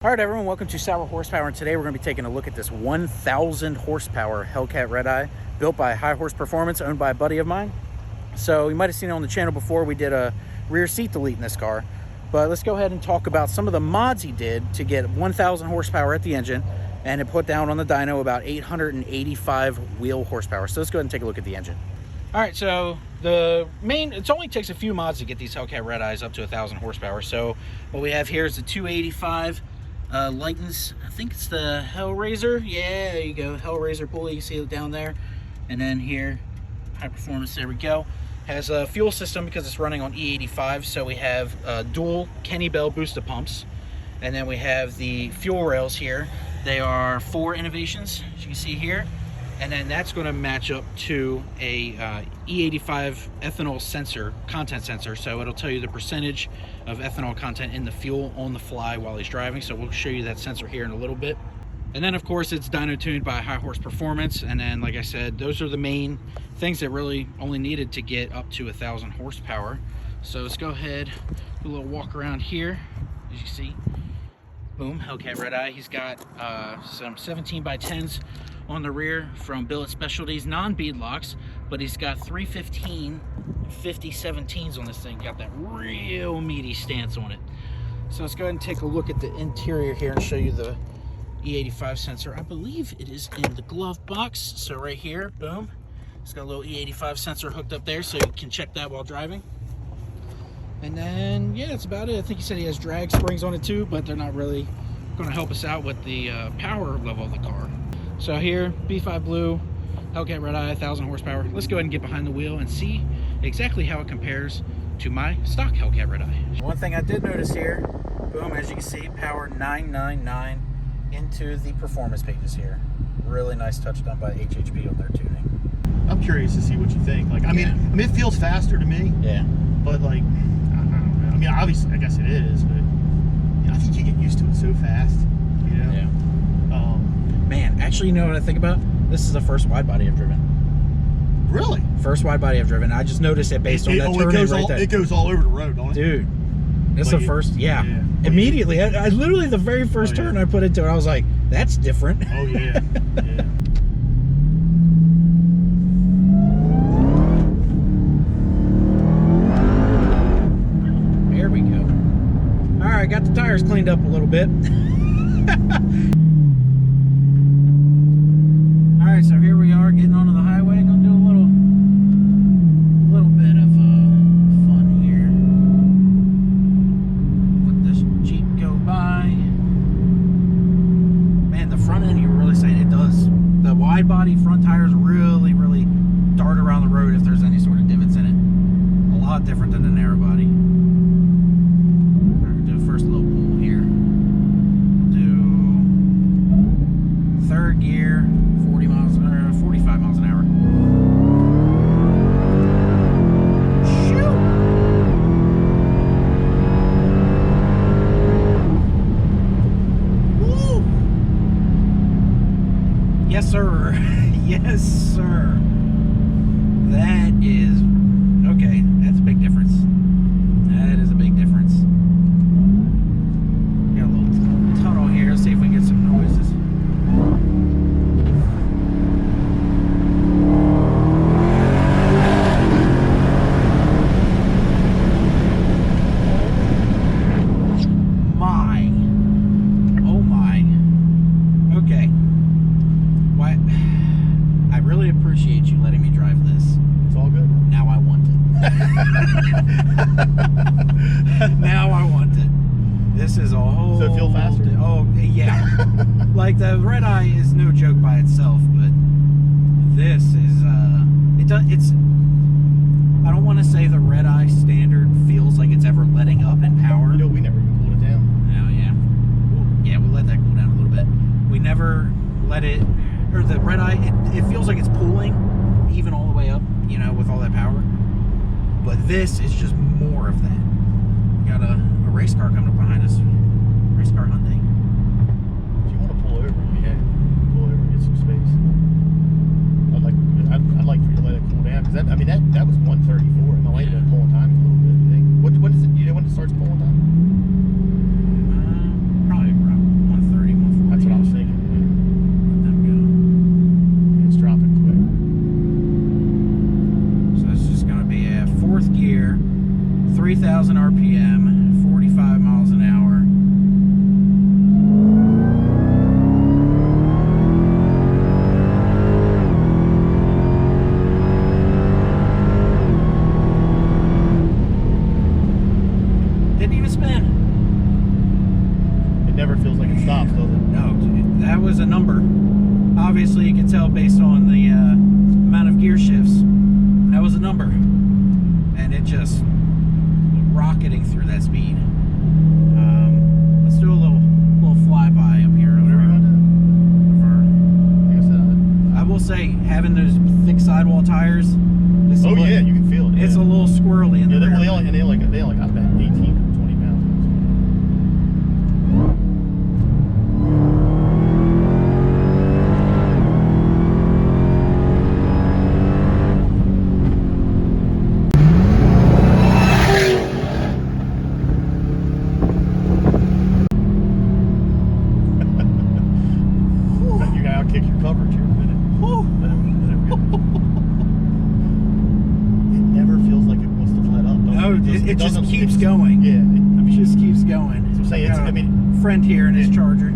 All right, everyone, welcome to Sour Horsepower, and today we're going to be taking a look at this 1,000 horsepower Hellcat Redeye built by High Horse Performance, owned by a buddy of mine. So you might have seen it on the channel before. We did a rear seat delete in this car, but let's go ahead and talk about some of the mods he did to get 1,000 horsepower at the engine, and it put down on the dyno about 885 wheel horsepower. So let's go ahead and take a look at the engine. All right, so it only takes a few mods to get these Hellcat Redeyes up to 1,000 horsepower. So what we have here is the 285 lightens, I think it's the Hellraiser. Yeah, there you go, Hellraiser pulley. You see it down there. And then here, high performance, there we go. Has a fuel system because it's running on E85. So we have dual Kenny Bell booster pumps. And then we have the fuel rails here. They are 4 innovations, as you can see here. And then that's going to match up to a E85 ethanol sensor, content sensor. So it'll tell you the percentage of ethanol content in the fuel on the fly while he's driving. So we'll show you that sensor here in a little bit. And then of course it's dyno tuned by High Horse Performance. And then, like I said, those are the main things that really only needed to get up to 1,000 horsepower. So let's go ahead, do a little walk around here. As you see, boom, Hellcat Redeye. He's got some 17x10s on the rear from Billet Specialties, non-bead locks, but he's got 315 5017s on this thing. Got that real meaty stance on it. So let's go ahead and take a look at the interior here and show you the E85 sensor. I believe it is in the glove box. So right here, boom, it's got a little E85 sensor hooked up there, so you can check that while driving. And then, yeah, that's about it. I think he said he has drag springs on it too, but they're not really going to help us out with the power level of the car. So here, B5 Blue, Hellcat Redeye, 1,000 horsepower. Let's go ahead and get behind the wheel and see exactly how it compares to my stock Hellcat Redeye. One thing I did notice here, boom, as you can see, power 999 into the performance pages here. Really nice touch done by HHP on their tuning. I'm curious to see what you think. Like, I mean, it feels faster to me. Yeah. But like, I don't know. I mean, obviously, I guess it is, but I think you get used to it so fast. You know? Yeah. Man, actually, you know what I think about? This is the first wide body I've driven. Really? First wide body I've driven. I just noticed it based on that turn right there. It goes all over the road, don't it? Dude, it's the first, yeah. Immediately, I literally, the very first turn I put into it, I was like, that's different. Oh, yeah. Yeah. There we go. All right, got the tires cleaned up a little bit. All right, so here we are getting onto the highway. Gonna do a little bit of fun here. Let this Jeep go by. Man, the front end, you were really saying it does. The wide body front tires really dart around the road if there's any sort of divots in it. A lot different than the narrow body. All right, do a first low pull here. Do third gear. 45 miles an hour. Shoot! Woo! Yes, sir. Yes, sir. That is okay. That's a big difference. That is a big difference. Got a little tunnel here. Let's see if we can get some noises. Now I want it. This is a whole... So it feel faster? Oh, yeah. Like, the Redeye is no joke by itself, but this is, it's... I don't want to say the Redeye standard feels like it's ever letting up in power. You know, we never even cooled it down. Oh, yeah. Yeah, we let that cool down a little bit. We never let it... Or the Redeye, it feels like it's pulling even all the way up, you know, with all that power. But this is just more of that. We got a race car coming up behind us. Race car Hyundai. If you want to pull over, yeah, pull over and get some space. I'd like for you to let it cool down, because I mean that was 134. It might have been pulling time a little bit. You think? When does it? You know when it starts pulling time? Probably around never feels like it stops, does it? No, that was a number. Obviously, you can tell based on the amount of gear shifts. That was a number, and it just rocketing through that speed. Let's do a little flyby up here. Whatever you want to do. I will say, having those thick sidewall tires. Oh yeah, you can feel it. It's a little squirrely in the rear. They only got about 18 to 20 pounds. You gotta outkick your coverage here in a minute. It never feels like it wants to let up. No, it just keeps going. Yeah, It just keeps going. So I'm saying, Got a friend here in his Charger.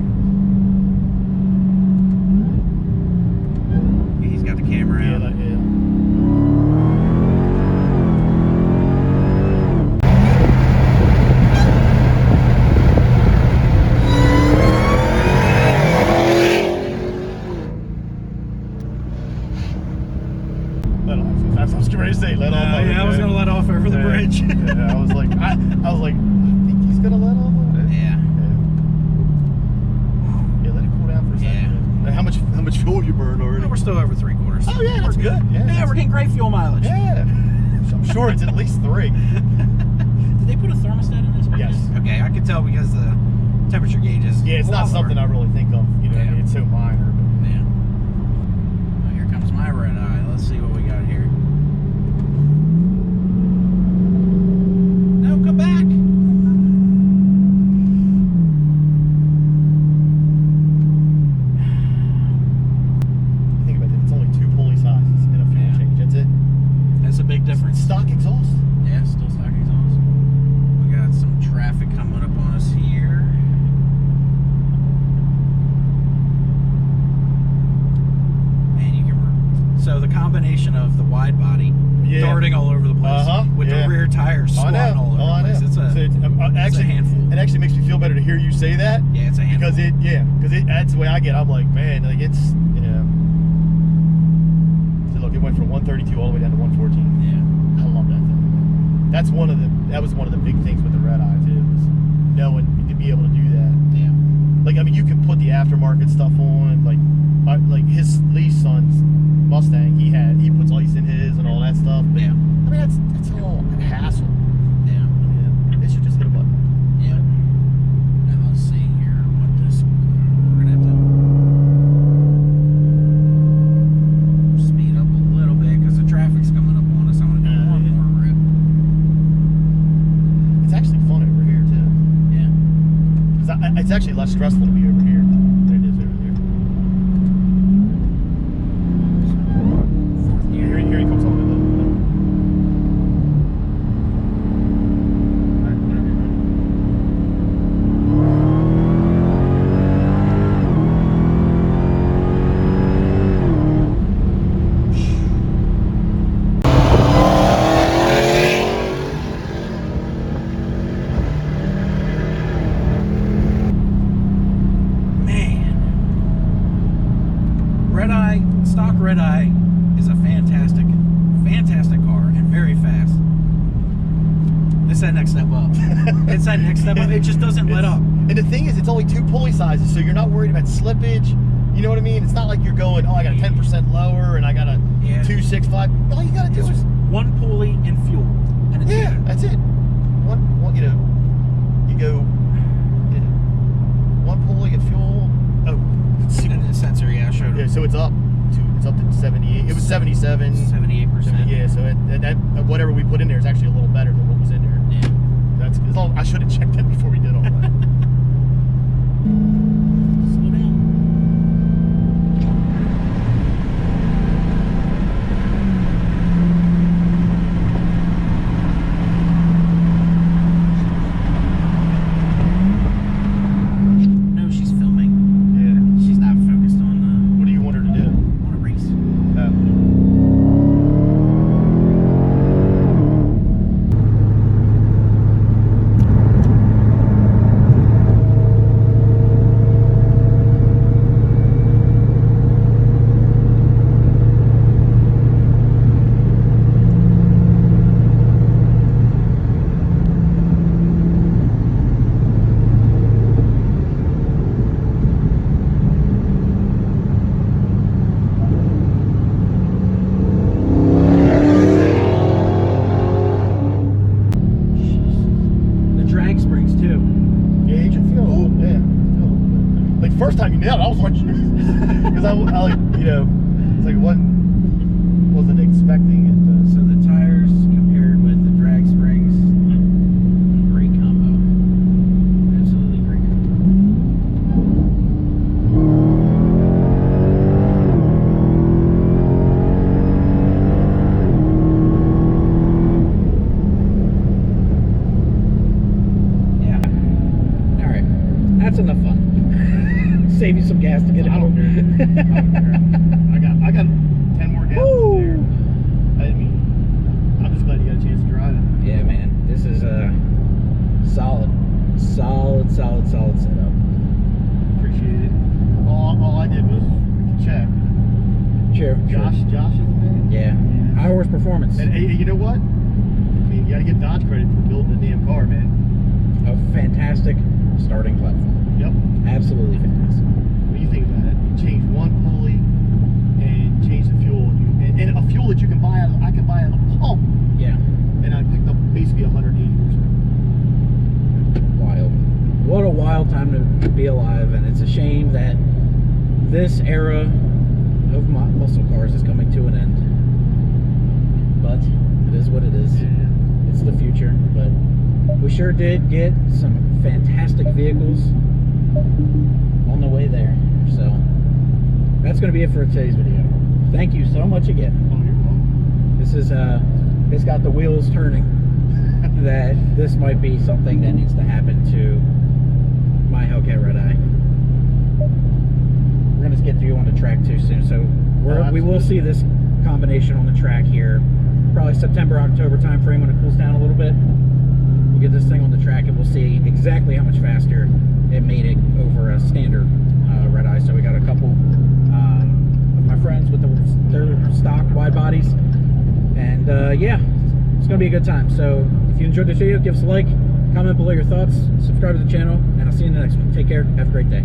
He's got the camera out. yeah. Let off. That's what I was getting ready to say. Let off. Yeah, I was gonna let off over the bridge. Yeah, I was like, I think he's gonna let off. Yeah. Yeah, let it cool down for a second. How much fuel you burned already? Well, we're still over 3/4. Oh yeah, that's good. Yeah, we're getting great fuel mileage. Yeah. I'm sure it's at least 3. Did they put a thermostat in this? Yes. Okay, I could tell because the temperature gauge is. Yeah, it's not something I really think of. You know, Yeah. it's so minor. But Yeah. Well, here comes my red eye. Let's see what we got here. No, come back. think about it. It's only 2 pulley sizes and a fuel change. That's it. That's a big difference. Stock exhaust. Yeah, still stock exhaust. We got some traffic coming up on us here. Man, you can. So the combination of the wide body darting all over the place with the rear tires squatting all over the place. It's a handful. It actually makes me feel better to hear you say that. Yeah, it's a handful. Because that's the way I get. I'm like, man, like it's So look, it went from 132 all the way down to 114. Yeah. I love that thing. That was one of the big things with the Redeye too, was knowing to be able to do that. Yeah. Like, I mean, you can put the aftermarket stuff on, like his Lee's son's Mustang, he puts ice in his and all that stuff. But, Yeah. I mean, that's all a hassle. Yeah. They should just hit a button. Yeah. Now let's see here what this. We're gonna have to speed up a little bit because the traffic's coming up on us. I want to do one more rip. It's actually fun over here too. Yeah. Because it's actually less stressful to be over here than it is over there. Here he comes on with Stock Redeye is a fantastic car and very fast. It's that next step up. It's that next step up. It just doesn't let up. And the thing is, it's only 2 pulley sizes, so you're not worried about slippage. You know what I mean? It's not like you're going, oh, I got a 10% lower and I got a 265. All you got to do is 1 pulley and fuel. And it's that's it. One, you go 1 pulley and fuel. Oh, and the sensor, I showed it. Yeah, so it's up to 78. It was 77. 78%. Yeah, so that whatever we put in there is actually a little better than what was in there. Yeah. That's as long. I should have checked that before we did all that. Slow down. No, she's filming. Yeah. She's not focused on What do you want her to do? on a race. first time you nailed it, I was like, because I like, you know, it's like wasn't expecting it. So the tires compared with the drag springs, great combo. Absolutely great combo. Yeah. All right, that's enough fun. Save you some gas to get I don't home. care. I got 10 more gallons there. I mean, I'm just glad you got a chance to drive it. Yeah, man, this is a solid setup. Appreciate it. All I did was check. Sure. Josh is the man. Yeah. High horse performance. And hey, you know what? I mean, you got to give Dodge credit for building the damn car, man. A fantastic starting platform. Yep. Absolutely fantastic. When you think about it, you change one pulley and change the fuel, and a fuel that you can buy I can buy at a pump. Yeah. And I picked up basically 180 horsepower. Wild. What a wild time to be alive, and it's a shame that this era of muscle cars is coming to an end. But it is what it is. Yeah. It's the future, but we sure did get some fantastic vehicles on the way there. So that's going to be it for today's video. Thank you so much again. Oh, you're welcome. This is it's got the wheels turning that this might be something that needs to happen to my Hellcat Redeye. We're going to get you on the track too soon, so we will see this combination on the track here probably September, October time frame when it cools down a little bit. We'll get this thing on the track and we'll see exactly how much faster it made it over a standard Redeye. So we got a couple of my friends with their stock wide bodies, and yeah, it's gonna be a good time. So if you enjoyed this video, give us a like, comment below your thoughts, subscribe to the channel, and I'll see you in the next one. Take care, have a great day.